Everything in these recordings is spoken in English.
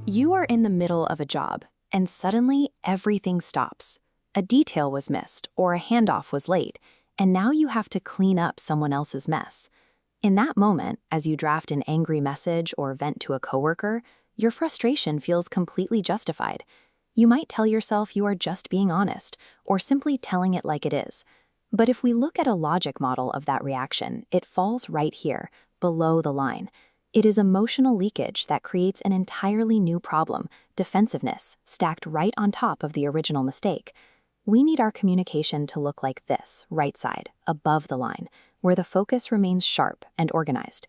You are in the middle of a job, and suddenly everything stops. A detail was missed, or a handoff was late, and now you have to clean up someone else's mess. In that moment, as you draft an angry message or vent to a coworker, your frustration feels completely justified. You might tell yourself you are just being honest, or simply telling it like it is. But if we look at a logic model of that reaction, it falls right here, below the line. It is emotional leakage that creates an entirely new problem, defensiveness, stacked right on top of the original mistake. We need our communication to look like this, right side, above the line, where the focus remains sharp and organized.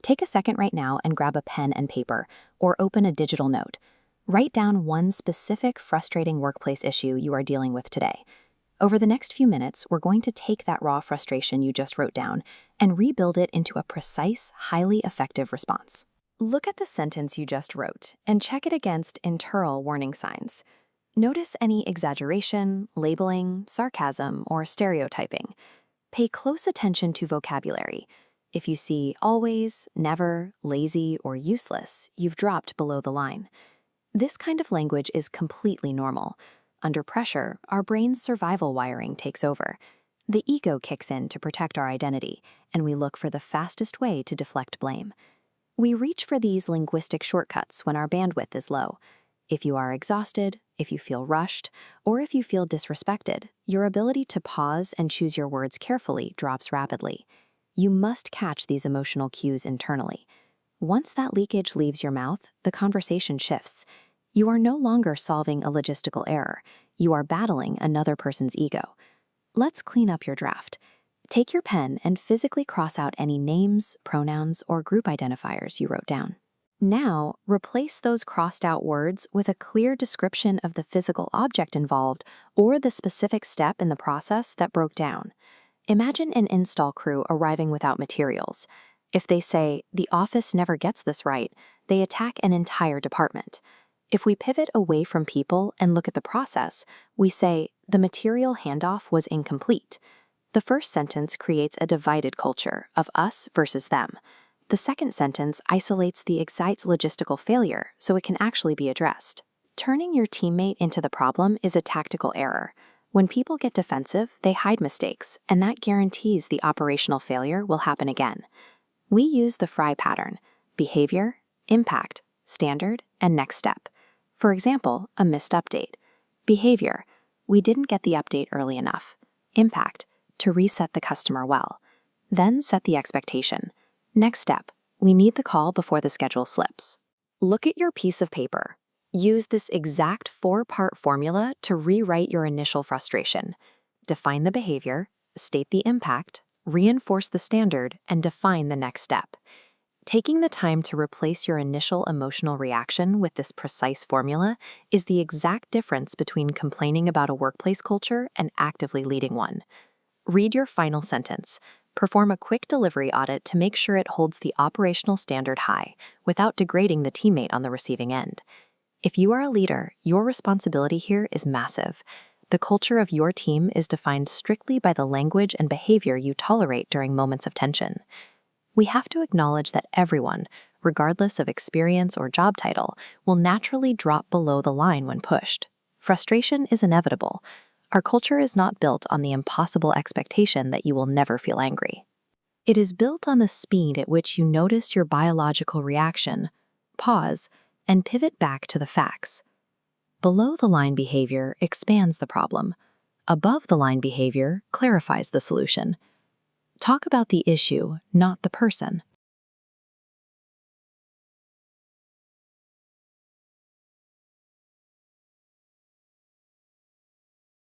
Take a second right now and grab a pen and paper, or open a digital note. Write down one specific frustrating workplace issue you are dealing with today. Over the next few minutes, we're going to take that raw frustration you just wrote down and rebuild it into a precise, highly effective response. Look at the sentence you just wrote and check it against internal warning signs. Notice any exaggeration, labeling, sarcasm, or stereotyping. Pay close attention to vocabulary. If you see always, never, lazy, or useless, you've dropped below the line. This kind of language is completely normal. Under pressure, our brain's survival wiring takes over. The ego kicks in to protect our identity, and we look for the fastest way to deflect blame. We reach for these linguistic shortcuts when our bandwidth is low. If you are exhausted, if you feel rushed, or if you feel disrespected, your ability to pause and choose your words carefully drops rapidly. You must catch these emotional cues internally. Once that leakage leaves your mouth, the conversation shifts. You are no longer solving a logistical error. You are battling another person's ego. Let's clean up your draft. Take your pen and physically cross out any names, pronouns, or group identifiers you wrote down. Now, replace those crossed out words with a clear description of the physical object involved or the specific step in the process that broke down. Imagine an install crew arriving without materials. If they say, "The office never gets this right," they attack an entire department. If we pivot away from people and look at the process, we say, "The material handoff was incomplete." The first sentence creates a divided culture of us versus them. The second sentence isolates the exact logistical failure so it can actually be addressed. Turning your teammate into the problem is a tactical error. When people get defensive, they hide mistakes, and that guarantees the operational failure will happen again. We use the Fry pattern: behavior, impact, standard, and next step. For example, a missed update. Behavior: we didn't get the update early enough. Impact: to reset the customer well. Then set the expectation. Next step: we need the call before the schedule slips. Look at your piece of paper. Use this exact 4-part formula to rewrite your initial frustration. Define the behavior, state the impact, reinforce the standard, and define the next step. Taking the time to replace your initial emotional reaction with this precise formula is the exact difference between complaining about a workplace culture and actively leading one. Read your final sentence. Perform a quick delivery audit to make sure it holds the operational standard high without degrading the teammate on the receiving end. If you are a leader, your responsibility here is massive. The culture of your team is defined strictly by the language and behavior you tolerate during moments of tension. We have to acknowledge that everyone, regardless of experience or job title, will naturally drop below the line when pushed. Frustration is inevitable. Our culture is not built on the impossible expectation that you will never feel angry. It is built on the speed at which you notice your biological reaction, pause, and pivot back to the facts. Below-the-line behavior expands the problem. Above-the-line behavior clarifies the solution. Talk about the issue, not the person.